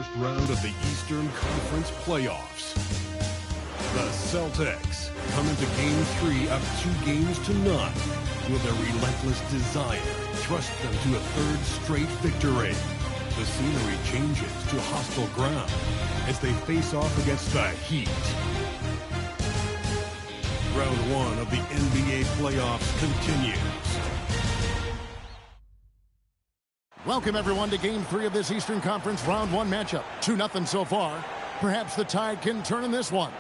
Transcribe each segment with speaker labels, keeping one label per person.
Speaker 1: first round of the Eastern Conference playoffs. The Celtics come into Game 3 up 2-0. Will their relentless desire thrust them to a third straight victory? The scenery changes to hostile ground as they face off against the Heat. Round 1 of the NBA playoffs continues.
Speaker 2: Welcome, everyone, to Game 3 of this Eastern Conference Round 1 matchup. 2-0 so far. Perhaps the tide can turn in this one.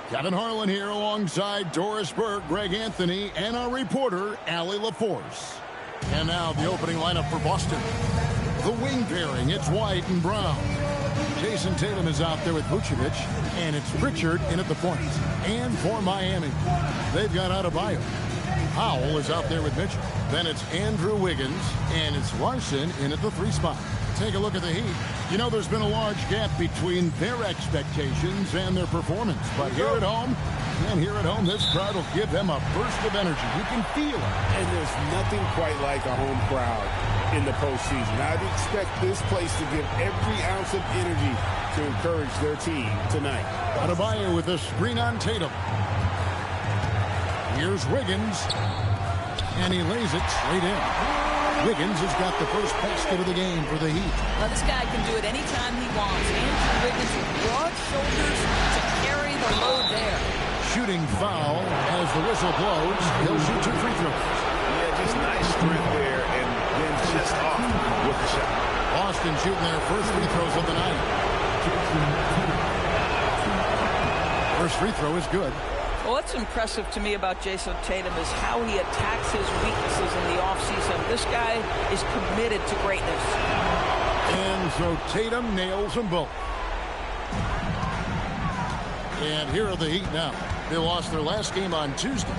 Speaker 2: Kevin Harlan here alongside Doris Burke, Greg Anthony, and our reporter, Allie LaForce. And now the opening lineup for Boston. The wing pairing, it's White and Brown. Jason Tatum is out there with Vucevic, and it's Pritchard in at the point. And for Miami, they've got Adebayo. Powell is out there with Mitchell. Then it's Andrew Wiggins, and it's Larson in at the 3 spot. Take a look at the Heat. You know, there's been a large gap between their expectations and their performance. But here at home, this crowd will give them a burst of energy. You can feel it.
Speaker 3: And there's nothing quite like a home crowd in the postseason. I'd expect this place to give every ounce of energy to encourage their team tonight.
Speaker 2: Adebayo with a screen on Tatum. Here's Wiggins, and he lays it straight in. Wiggins has got the first basket of the game for the Heat.
Speaker 4: Well, this guy can do it anytime he wants. Andrew Wiggins with broad shoulders to carry the load there.
Speaker 2: Shooting foul as the whistle blows. He'll shoot 2 free throws.
Speaker 3: Yeah, just nice strength there, and then just off with the shot.
Speaker 2: Boston shooting their first free throws of the night. First free throw is good.
Speaker 4: Well, what's impressive to me about Jason Tatum is how he attacks his weaknesses in the offseason. This guy is committed to greatness.
Speaker 2: And so Tatum nails them both. And here are the Heat now. They lost their last game on Tuesday.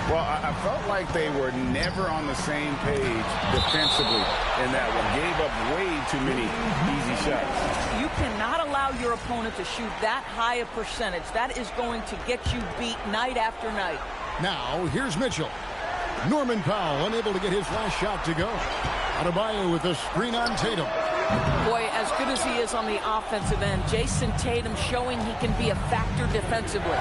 Speaker 3: Well, I felt like they were never on the same page defensively in that one. Gave up way too many easy shots.
Speaker 4: You cannot allow your opponent to shoot that high a percentage. That is going to get you beat night after night.
Speaker 2: Now, here's Mitchell. Norman Powell unable to get his last shot to go. Adebayo with a screen on Tatum.
Speaker 4: Boy, as good as he is on the offensive end, Jason Tatum showing he can be a factor defensively.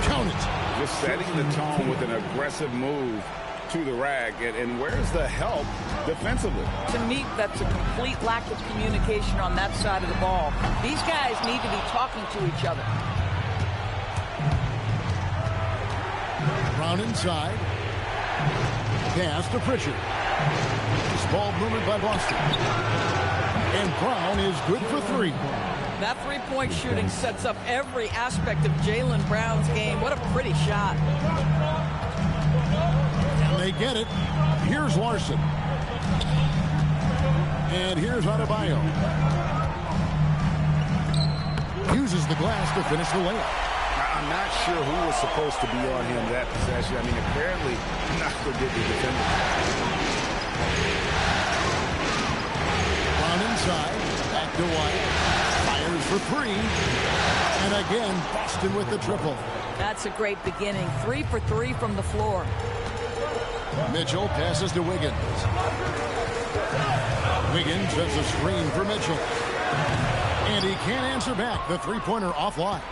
Speaker 2: Count it.
Speaker 3: Just setting the tone with an aggressive move to the rack. And where's the help defensively?
Speaker 4: To me, that's a complete lack of communication on that side of the ball. These guys need to be talking to each other.
Speaker 2: Brown inside. Pass to Pritchard. This ball moved by Boston. And Brown is good for 3.
Speaker 4: That three-point shooting sets up every aspect of Jaylen Brown's game. What a pretty shot.
Speaker 2: And they get it. Here's Larson. And here's Adebayo. Uses the glass to finish the layup.
Speaker 3: I'm not sure who was supposed to be on him that possession. I mean, apparently neither did the defender.
Speaker 2: Brown inside. Back to White. Fires for 3. And again, Boston with the triple.
Speaker 4: That's a great beginning. 3 for 3 from the floor.
Speaker 2: Mitchell passes to Wiggins. Wiggins sets a screen for Mitchell. And he can't answer back. The three-pointer offline.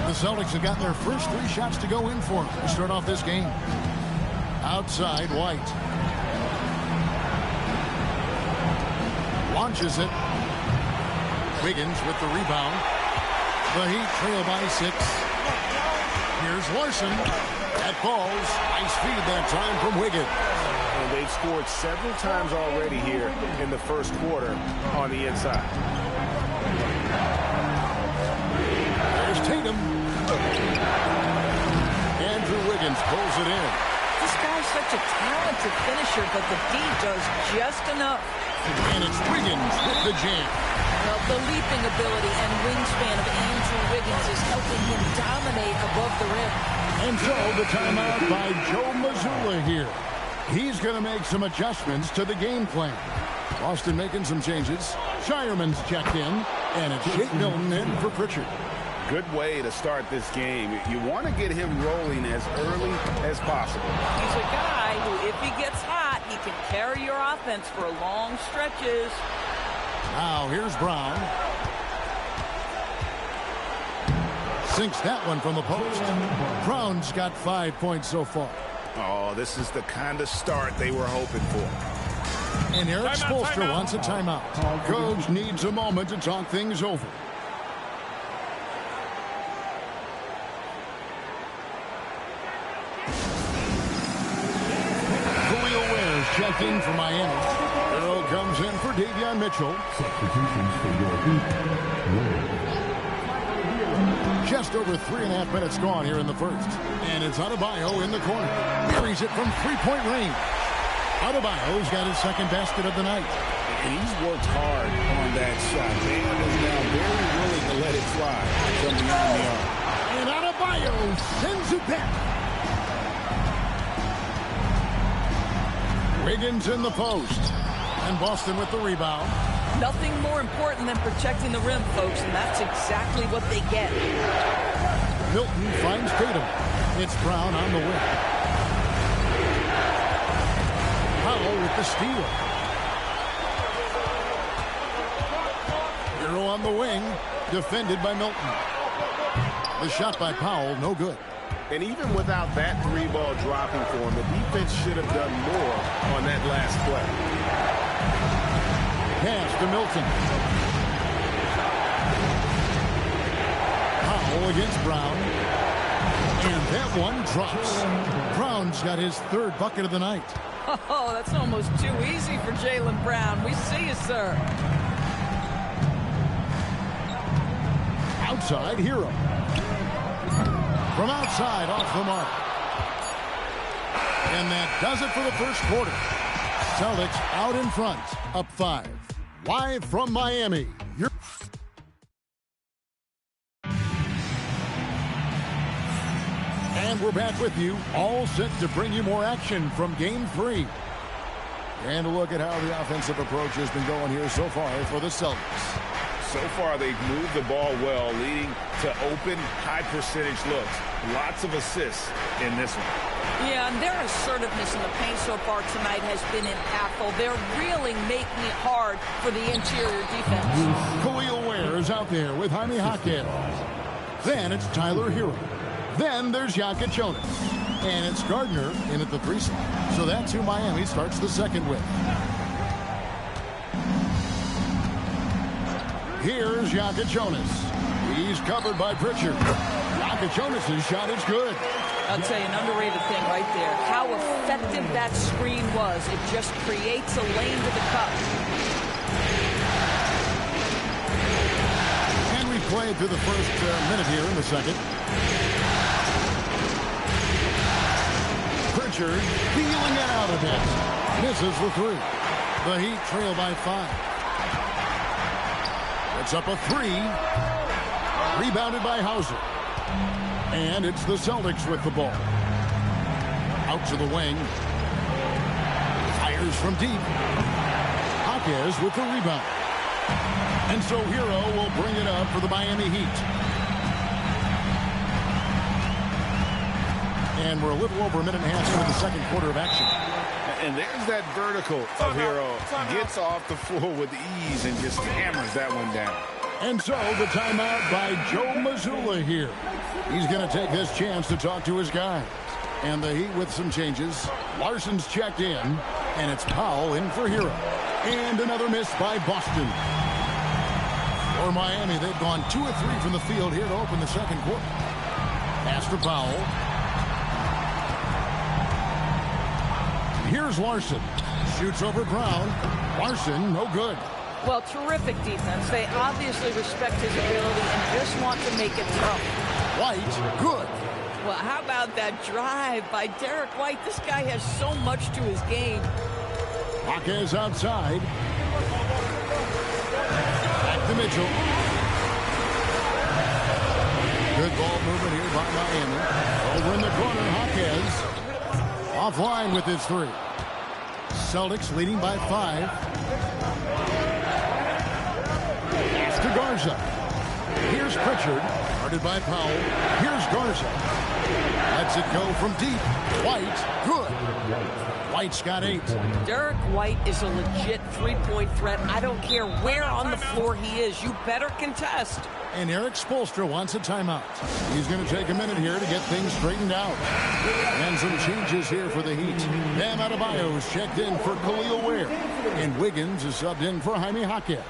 Speaker 2: The Celtics have gotten their first 3 shots to go in for them to start off this game. Outside, White. Launches it. Wiggins with the rebound. The Heat trail by 6. Here's Larson. That falls. Nice feed that time from Wiggins.
Speaker 3: And they've scored several times already here in the first quarter on the inside.
Speaker 2: There's Tatum. Andrew Wiggins pulls it in.
Speaker 4: This guy's such a talented finisher, but the D does just enough.
Speaker 2: And it's Wiggins with the jam.
Speaker 4: Well, the leaping ability and wingspan of Andrew Wiggins is helping him dominate above the rim.
Speaker 2: And so the timeout by Joe Mazzulla here. He's going to make some adjustments to the game plan. Boston making some changes. Shireman's checked in. And it's Shake Milton in for Pritchard.
Speaker 3: Good way to start this game. You want to get him rolling as early as possible.
Speaker 4: He's a guy who, if he gets hot, he can carry your offense for long stretches.
Speaker 2: Now here's Brown. Sinks that one from the post. Brown's got 5 points so far.
Speaker 3: Oh, this is the kind of start they were hoping for.
Speaker 2: And Eric Spoelstra wants a timeout. Coach needs a moment to talk things over. Checked in for Miami. Earl comes in for Davion Mitchell.
Speaker 5: Substitutions for your team.
Speaker 2: Just over 3.5 minutes gone here in the first. And it's Adebayo in the corner. Buries it from three-point range. Adebayo's got his second basket of the night.
Speaker 3: And he's worked hard on that shot. Bam is now very willing to let it fly from beyond the arc.
Speaker 2: And Adebayo sends it back. Wiggins in the post. And Boston with the rebound.
Speaker 4: Nothing more important than protecting the rim, folks, and that's exactly what they get.
Speaker 2: Milton finds Tatum. It's Brown on the wing. Powell with the steal. Hero on the wing. Defended by Milton. The shot by Powell, no good.
Speaker 3: And even without that three-ball dropping for him, the defense should have done more on that last play.
Speaker 2: Pass to Milton. Powell against Brown. And that one drops. Brown's got his third bucket of the night.
Speaker 4: Oh, that's almost too easy for Jaylen Brown. We see you, sir.
Speaker 2: Outside, Hero. From outside, off the mark. And that does it for the first quarter. Celtics out in front, up 5. Live from Miami. And we're back with you, all set to bring you more action from Game 3. And a look at how the offensive approach has been going here so far for the Celtics.
Speaker 3: So far, they've moved the ball well, leading to open, high-percentage looks. Lots of assists in this one.
Speaker 4: Yeah, and their assertiveness in the paint so far tonight has been impactful. They're really making it hard for the interior defense.
Speaker 2: Khalil Ware is out there with Jaime Jaquez. Then it's Tyler Hero. Then there's Jokic Jonas. And it's Gardner in at the 3 slot. So that's who Miami starts the second with. Here's Jokic Jonas. He's covered by Pritchard. Jokic Jonas' shot is good.
Speaker 4: I'll tell you an underrated thing right there. How effective that screen was. It just creates a lane to the cup.
Speaker 2: And we played through the first minute here in the second. Pritchard feeling it out a bit. Misses the 3. The Heat trail by 5. It's up a 3. Rebounded by Hauser. And it's the Celtics with the ball. Out to the wing. Fires from deep. Jaquez with the rebound. And so Hero will bring it up for the Miami Heat. And we're a little over a minute and a half into the second quarter of action.
Speaker 3: And there's that vertical of Hero. Gets off the floor with ease and just hammers that one down.
Speaker 2: And so the timeout by Joe Mazzulla here. He's going to take this chance to talk to his guys. And the Heat with some changes. Larson's checked in. And it's Powell in for Hero. And another miss by Boston. For Miami, they've gone 2 of 3 from the field here to open the second quarter. Pass to Powell. Here's Larson. Shoots over Brown. Larson, no good.
Speaker 4: Well, terrific defense. They obviously respect his ability and just want to make it tough.
Speaker 2: White, good.
Speaker 4: Well, how about that drive by Derek White? This guy has so much to his game.
Speaker 2: Jaquez outside. Back to Mitchell. Good ball movement here by Miami. Over in the corner, Jaquez. Offline with his 3. Celtics leading by 5. Pass to Garza. Here's Pritchard. Guarded by Powell. Here's Garza. Lets it go from deep. White, good. White's got 8.
Speaker 4: Derek White is a legit three-point threat. I don't care where on the floor he is. You better contest.
Speaker 2: And Eric Spoelstra wants a timeout. He's going to take a minute here to get things straightened out. And some changes here for the Heat. Bam Adebayo is checked in for Khalil Ware. And Wiggins is subbed in for Jaime Jaquez.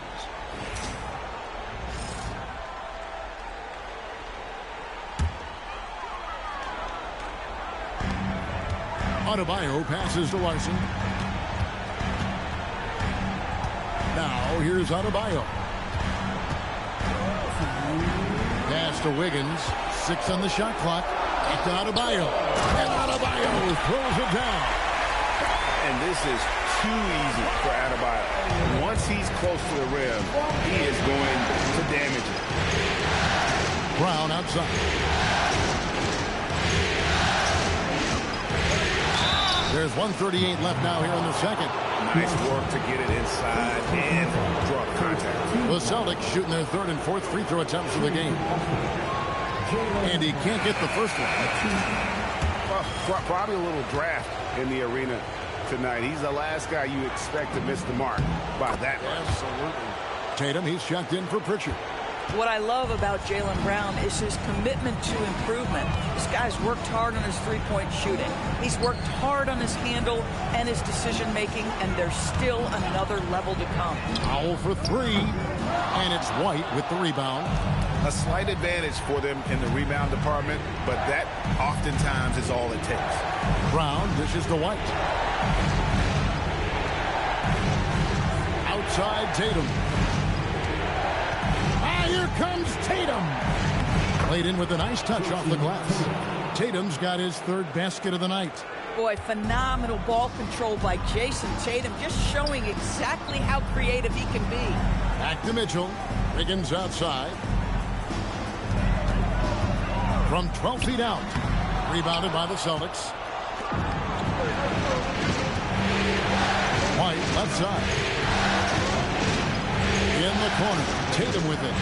Speaker 2: Adebayo passes to Larson. Now here's Adebayo. Pass to Wiggins. 6 on the shot clock. Back to Adebayo. And Adebayo throws it down.
Speaker 3: And this is too easy for Adebayo. Once he's close to the rim, he is going to damage it.
Speaker 2: Brown outside. There's 1:38 left now here in the second.
Speaker 3: Nice work to get it inside and draw contact.
Speaker 2: The Celtics shooting their 3rd and 4th free throw attempts of the game. And he can't get the first one.
Speaker 3: Well, probably a little draft in the arena tonight. He's the last guy you expect to miss the mark by that much.
Speaker 2: Absolutely. Tatum, he's checked in for Pritchard.
Speaker 4: What I love about Jaylen Brown is his commitment to improvement. This guy's worked hard on his three-point shooting. He's worked hard on his handle and his decision-making, and there's still another level to come.
Speaker 2: Powell for 3, and it's White with the rebound.
Speaker 3: A slight advantage for them in the rebound department, but that oftentimes is all it takes.
Speaker 2: Brown dishes to White. Outside Tatum. Here comes Tatum. Played in with a nice touch off the glass. Tatum's got his 3rd basket of the night.
Speaker 4: Boy, phenomenal ball control by Jason Tatum, just showing exactly how creative he can be.
Speaker 2: Back to Mitchell. Wiggins outside. From 12 feet out. Rebounded by the Celtics. White left side. In the corner. Tatum with it.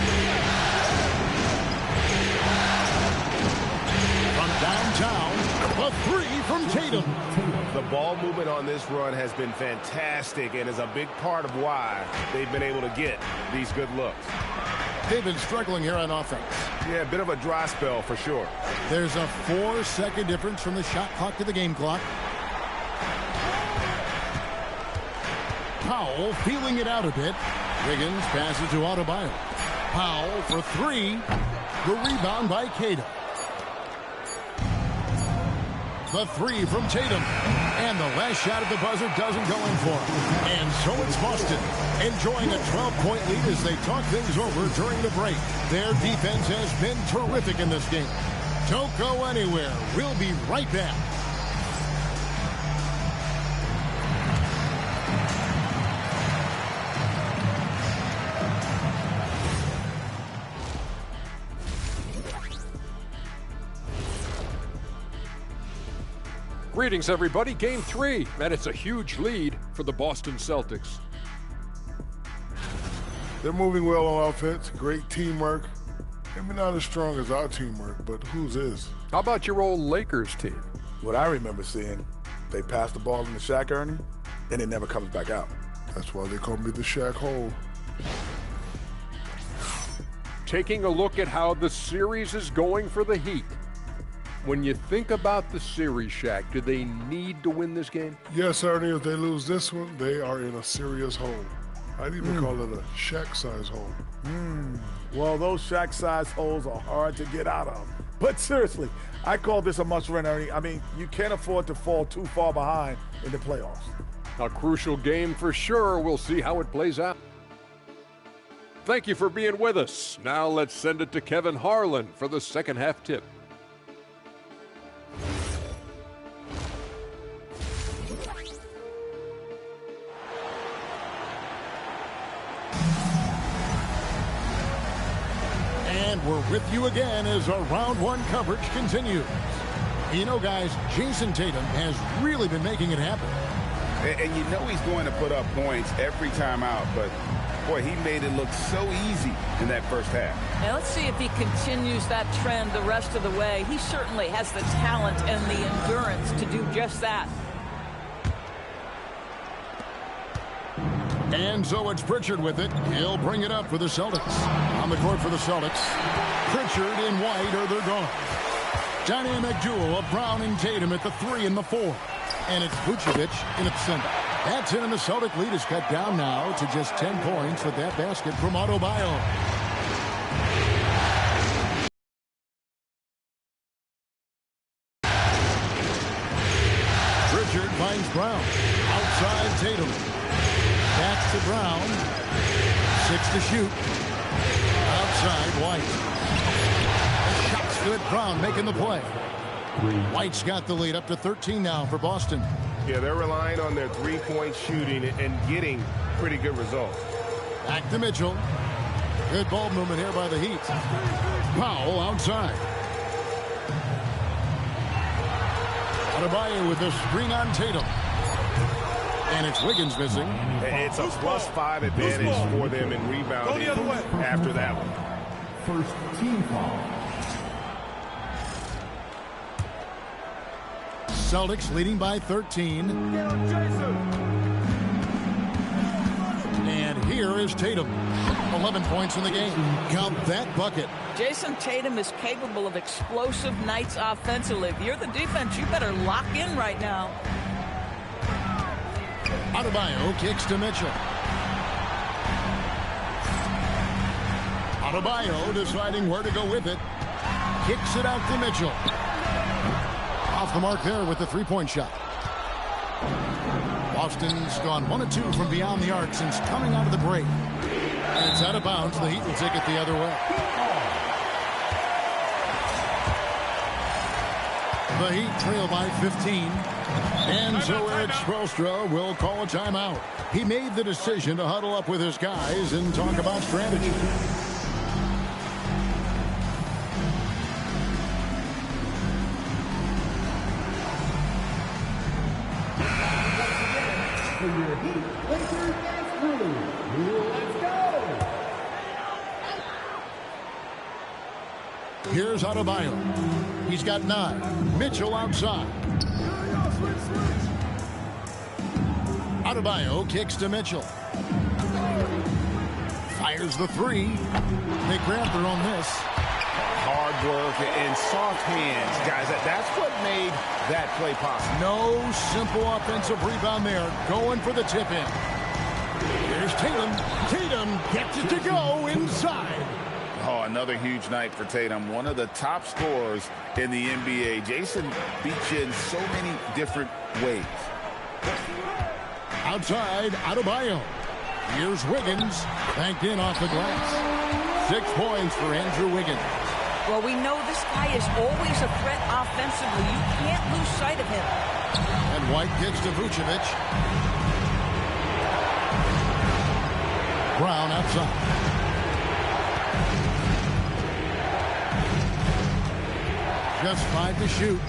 Speaker 2: From downtown, a 3 from Tatum.
Speaker 3: The ball movement on this run has been fantastic and is a big part of why they've been able to get these good looks.
Speaker 2: They've been struggling here on offense.
Speaker 3: Yeah, a bit of a dry spell for sure.
Speaker 2: There's a 4-second difference from the shot clock to the game clock. Powell feeling it out a bit. Wiggins passes to Adebayo. Powell for 3. The rebound by Cato. The 3 from Tatum. And the last shot at the buzzer doesn't go in for him. And so it's Boston, enjoying a 12-point lead as they talk things over during the break. Their defense has been terrific in this game. Don't go anywhere. We'll be right back.
Speaker 6: Greetings, everybody. Game 3, and it's a huge lead for the Boston Celtics.
Speaker 7: They're moving well on offense. Great teamwork. Maybe not as strong as our teamwork, but whose is?
Speaker 6: How about your old Lakers team?
Speaker 8: What I remember seeing, they pass the ball in the Shaq Ernie, and it never comes back out.
Speaker 7: That's why they call me the Shaq Hole.
Speaker 6: Taking a look at how the series is going for the Heat. When you think about the series, Shaq, do they need to win this game?
Speaker 7: Yes, Ernie, if they lose this one, they are in a serious hole. I'd even call it a Shaq-size hole.
Speaker 8: Well, those Shaq-size holes are hard to get out of. But seriously, I call this a must-win, Ernie. I mean, you can't afford to fall too far behind in the playoffs.
Speaker 6: A crucial game for sure. We'll see how it plays out. Thank you for being with us. Now let's send it to Kevin Harlan for the second half tip.
Speaker 2: And we're with you again as our round 1 coverage continues. You know, guys, Jason Tatum has really been making it happen.
Speaker 3: And you know he's going to put up points every time out, but Boy, he made it look so easy in that first half.
Speaker 4: Now let's see if he continues that trend the rest of the way. He certainly has the talent and the endurance to do just that.
Speaker 2: And so it's Pritchard with it. He'll bring it up for the Celtics. On the court for the Celtics, Pritchard and White are their guards. Dynamic duo of Brown and Tatum at the 3 and the 4. And it's Vucevic in at the center. That's it, and the Celtic lead is cut down now to just 10 points with that basket from Adebayo. Pritchard finds Brown. Outside Tatum. Back to Brown. 6 to shoot. Outside White. The shot's good. Brown making the play. White's got the lead up to 13 now for Boston.
Speaker 3: Yeah, they're relying on their three-point shooting and getting pretty good results.
Speaker 2: Back to Mitchell. Good ball movement here by the Heat. Powell outside. Adebayo with the screen on Tatum. And it's Wiggins missing.
Speaker 3: It's a +5 advantage for them in rebounding after that one.
Speaker 5: First team foul.
Speaker 2: Celtics leading by 13. And here is Tatum. 11 points in the game. Count that bucket.
Speaker 4: Jason Tatum is capable of explosive nights offensively. If you're the defense, you better lock in right now.
Speaker 2: Adebayo kicks to Mitchell. Adebayo deciding where to go with it. Kicks it out to Mitchell. Off the mark there with the three-point shot. Boston's gone 1 of 2 from beyond the arc since coming out of the break. And it's out of bounds. The Heat will take it the other way. The Heat trail by 15. And so Eric Spoelstra will call a timeout. He made the decision to huddle up with his guys and talk about strategy. Here's Adebayo. He's got 9. Mitchell outside. Adebayo kicks to Mitchell. Fires the 3. They grab their own miss.
Speaker 3: Hard work and soft hands, guys. That's what made that play possible.
Speaker 2: No simple offensive rebound there. Going for the tip-in. Here's Tatum. Tatum gets it to go inside.
Speaker 9: Oh, another huge night for Tatum. One of the top scorers in the NBA. Jason beats you in so many different ways.
Speaker 2: Outside, Adebayo. Here's Wiggins. Banked in off the glass. 6 points for Andrew Wiggins.
Speaker 4: Well, we know this guy is always a threat offensively. You can't lose sight of him.
Speaker 2: And White kicks to Vucevic. Brown outside. Just 5 to shoot.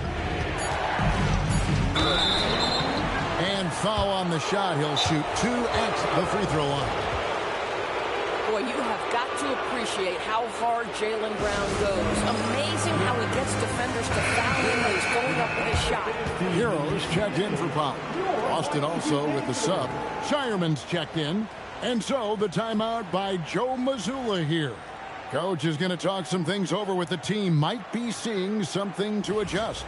Speaker 2: And foul on the shot. He'll shoot 2 at the free throw line.
Speaker 4: Boy, you have got to appreciate how hard Jaylen Brown goes. Amazing how he gets defenders to foul him when he's going up with his shot.
Speaker 2: Heroes checked in for Powell. Boston also with the sub. Shireman's checked in. And so the timeout by Joe Mazzulla here. Coach is going to talk some things over with the team. Might be seeing something to adjust.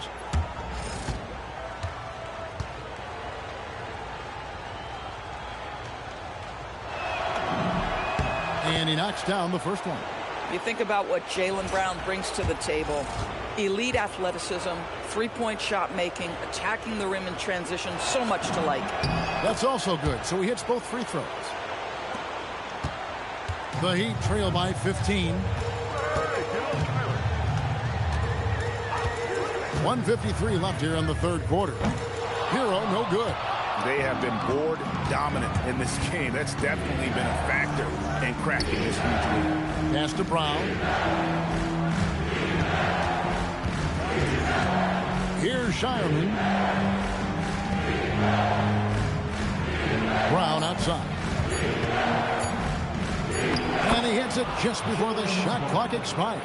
Speaker 2: And he knocks down the first one.
Speaker 4: You think about what Jaylen Brown brings to the table. Elite athleticism, three-point shot making, attacking the rim in transition, so much to like.
Speaker 2: That's also good. So he hits both free throws. The Heat trail by 15. 1:53 left here in the third quarter. Hero, no good.
Speaker 9: They have been board dominant in this game. That's definitely been a factor in cracking this huge lead.
Speaker 2: Pass to Brown. Here's Shireman. Brown outside. And he hits it just before the shot clock expires.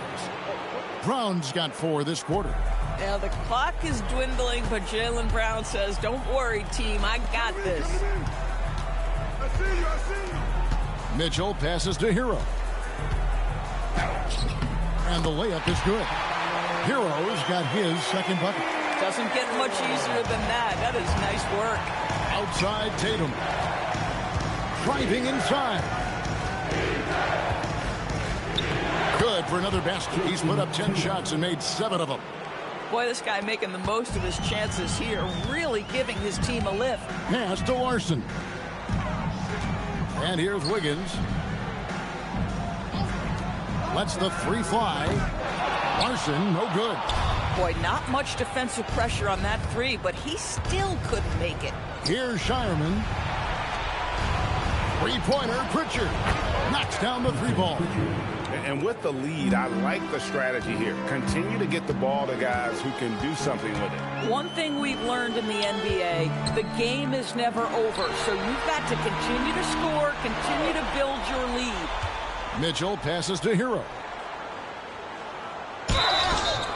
Speaker 2: Brown's got 4 this quarter.
Speaker 4: Now the clock is dwindling, but Jaylen Brown says, don't worry, team, I got this.
Speaker 2: Mitchell passes to Hero. And the layup is good. Hero's got his second bucket.
Speaker 4: Doesn't get much easier than that. That is nice work.
Speaker 2: Outside Tatum. Driving inside. Good for another basket. He's put up 10 shots and made 7 of them.
Speaker 4: Boy, this guy making the most of his chances here, really giving his team a lift.
Speaker 2: Pass to Larson. And here's Wiggins. Lets the 3 fly. Larson, no good.
Speaker 4: Boy, not much defensive pressure on that 3, but he still couldn't make it.
Speaker 2: Here's Shireman. 3-pointer, Pritchard. Knocks down the 3 ball.
Speaker 3: And with the lead, I like the strategy here. Continue to get the ball to guys who can do something with it.
Speaker 4: One thing we've learned in the NBA, the game is never over. So you've got to continue to score, continue to build your lead.
Speaker 2: Mitchell passes to Hero.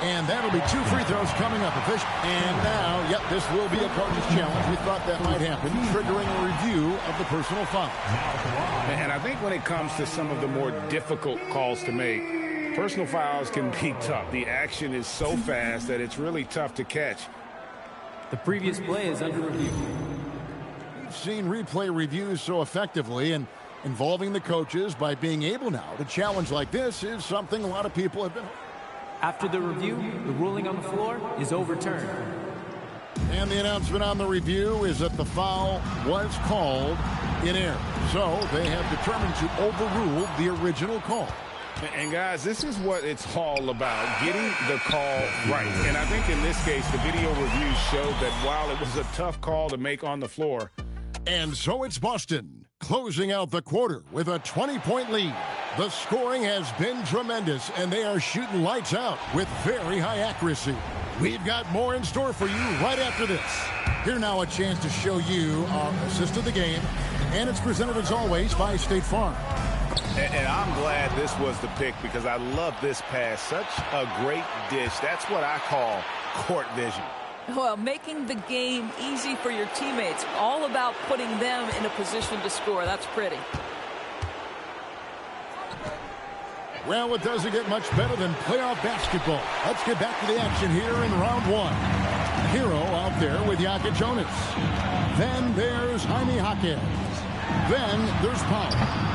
Speaker 2: And that'll be 2 free throws coming up. And now, yep, this will be a coach's challenge. We thought that might happen, triggering a review of the personal foul.
Speaker 3: And I think when it comes to some of the more difficult calls to make, personal fouls can be tough. The action is so fast that it's really tough to catch.
Speaker 10: The previous play is under review.
Speaker 2: We've seen replay reviews so effectively, and involving the coaches by being able now to challenge like this is something a lot of people have been.
Speaker 10: After the review, the ruling on the floor is overturned.
Speaker 2: And the announcement on the review is that the foul was called in error. So they have determined to overrule the original call.
Speaker 3: And guys, this is what it's all about, getting the call right. And I think in this case, the video review showed that while it was a tough call to make on the floor.
Speaker 2: And so it's Boston closing out the quarter with a 20-point lead. The scoring has been tremendous, and they are shooting lights out with very high accuracy. We've got more in store for you right after this. Here now a chance to show you our assist of the game, and it's presented as always by State Farm.
Speaker 3: And I'm glad this was the pick because I love this pass. Such a great dish. That's what I call court vision.
Speaker 4: Well, making the game easy for your teammates, all about putting them in a position to score. That's pretty.
Speaker 2: Well, it doesn't get much better than playoff basketball. Let's get back to the action here in round 1. Hero out there with Jokic Jonas. Then there's Jaime Jaquez. Then there's Powell.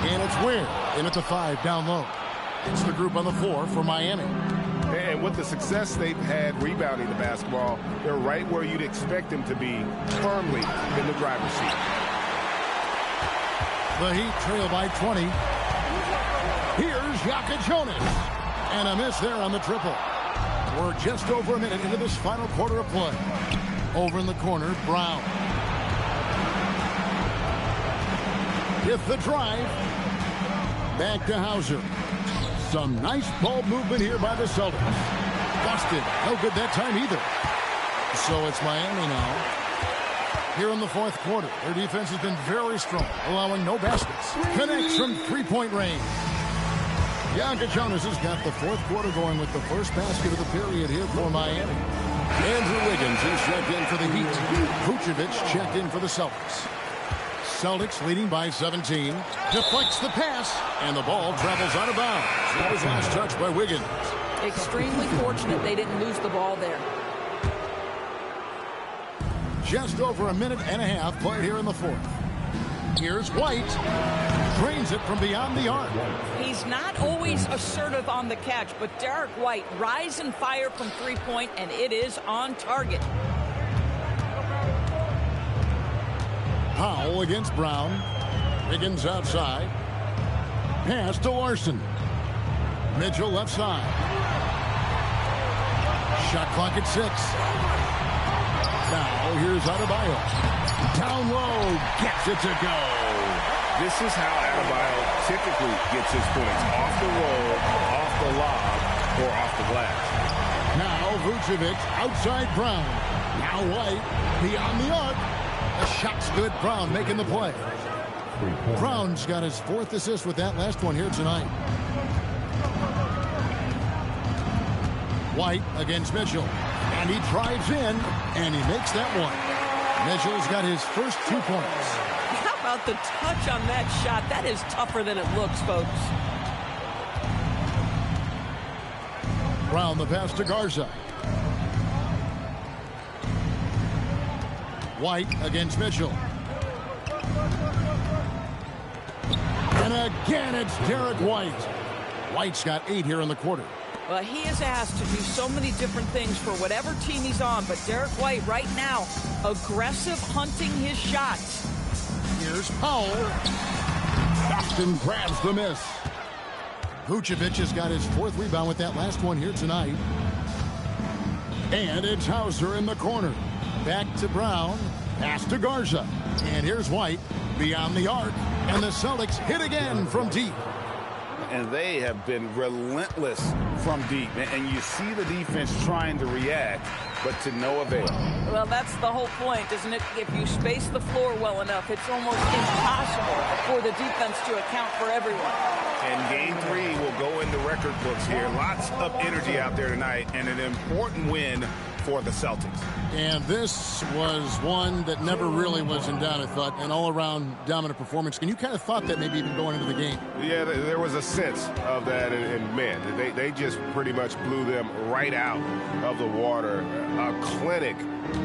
Speaker 2: And it's Ware in at the 5 down low. It's the group on the floor for Miami.
Speaker 3: And with the success they've had rebounding the basketball, they're right where you'd expect them to be, firmly in the driver's seat.
Speaker 2: The Heat trail by 20. Here's Jokic Jonas. And a miss there on the triple. We're just over a minute into this final quarter of play. Over in the corner, Brown. With the drive. Back to Hauser. Some nice ball movement here by the Celtics. Busted. No good that time either. So it's Miami now. Here in the 4th quarter, their defense has been very strong, allowing no baskets. Connects from 3-point range. Jokic Jonas has got the 4th quarter going with the first basket of the period here for Miami. Andrew Wiggins is checked in for the Heat. Vucevic checked in for the Celtics. Celtics leading by 17. Deflects the pass, and the ball travels out of bounds. That was last touch by Wiggins.
Speaker 4: Extremely fortunate they didn't lose the ball there.
Speaker 2: Just over a minute and a half played here in the 4th. Here's White. Drains it from beyond the arc.
Speaker 4: He's not always assertive on the catch, but Derek White rise and fire from 3-point, and it is on target.
Speaker 2: Powell against Brown. Wiggins outside. Pass to Larson. Mitchell left side. Shot clock at 6. Now here's Adebayo. Down low. Gets it to go.
Speaker 3: This is how Adebayo typically gets his points. Off the roll, off the lob, or off the glass.
Speaker 2: Now Vucevic outside Brown. Now White beyond the arc. The shot's good. Brown making the play. Brown's got his 4th assist with that last one here tonight. White against Mitchell. And he drives in, and he makes that one. Mitchell's got his first 2 points.
Speaker 4: How about the touch on that shot? That is tougher than it looks, folks.
Speaker 2: Brown the pass to Garza. White against Mitchell. And again, it's Derek White. White's got 8 here in the quarter.
Speaker 4: Well, he is asked to do so many different things for whatever team he's on, but Derek White right now, aggressive hunting his shots.
Speaker 2: Here's Powell. Boston grabs the miss. Vucevic has got his 4th rebound with that last one here tonight. And it's Hauser in the corner. Back to Brown. Pass to Garza. And here's White beyond the arc. And the Celtics hit again from deep.
Speaker 9: And they have been relentless from deep. And you see the defense trying to react, but to no avail.
Speaker 4: Well, that's the whole point, isn't it? If you space the floor well enough, it's almost impossible for the defense to account for everyone.
Speaker 3: And game 3 will go in the record books here. Lots of energy out there tonight, and an important win for the Celtics.
Speaker 2: And this was one that never really was in doubt, I thought, an all-around dominant performance. And you kind of thought that maybe even going into the game.
Speaker 3: Yeah, there was a sense of that, and man, they just pretty much blew them right out of the water. A clinic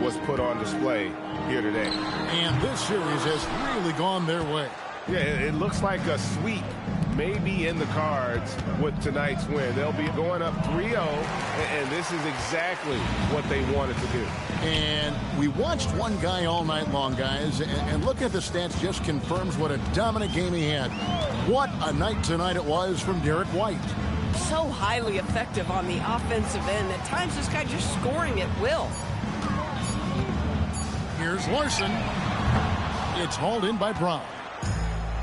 Speaker 3: was put on display here today.
Speaker 2: And this series has really gone their way.
Speaker 3: Yeah, it looks like a sweep may be in the cards with tonight's win. They'll be going up 3-0, and this is exactly what they wanted to do.
Speaker 2: And we watched one guy all night long, guys, and look at the stats, just confirms what a dominant game he had. What a night tonight it was from Derek White.
Speaker 11: So highly effective on the offensive end. At times, this guy just scoring at will.
Speaker 2: Here's Larson. It's hauled in by Brown.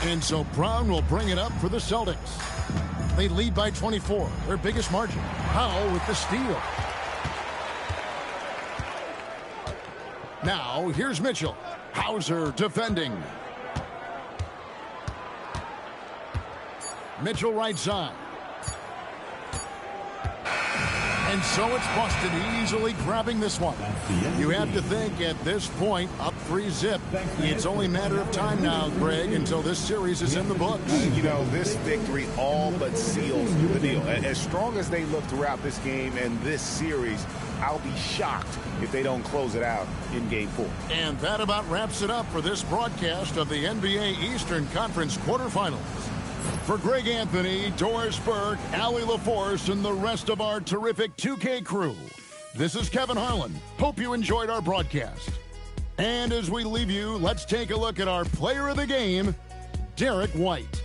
Speaker 2: And so Brown will bring it up for the Celtics. They lead by 24, their biggest margin. Powell with the steal. Now, here's Mitchell. Hauser defending. Mitchell right side. And so it's Boston easily grabbing this one. You have to think at this point, up 3-0. It's only a matter of time now, Greg, until this series is in the books.
Speaker 3: You know, this victory all but seals the deal. As strong as they look throughout this game and this series, I'll be shocked if they don't close it out in Game 4.
Speaker 2: And that about wraps it up for this broadcast of the NBA Eastern Conference quarterfinals. For Greg Anthony, Doris Burke, Allie LaForce, and the rest of our terrific 2K crew, this is Kevin Harlan. Hope you enjoyed our broadcast. And as we leave you, let's take a look at our player of the game, Derek White.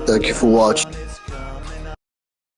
Speaker 12: Thank you for watching.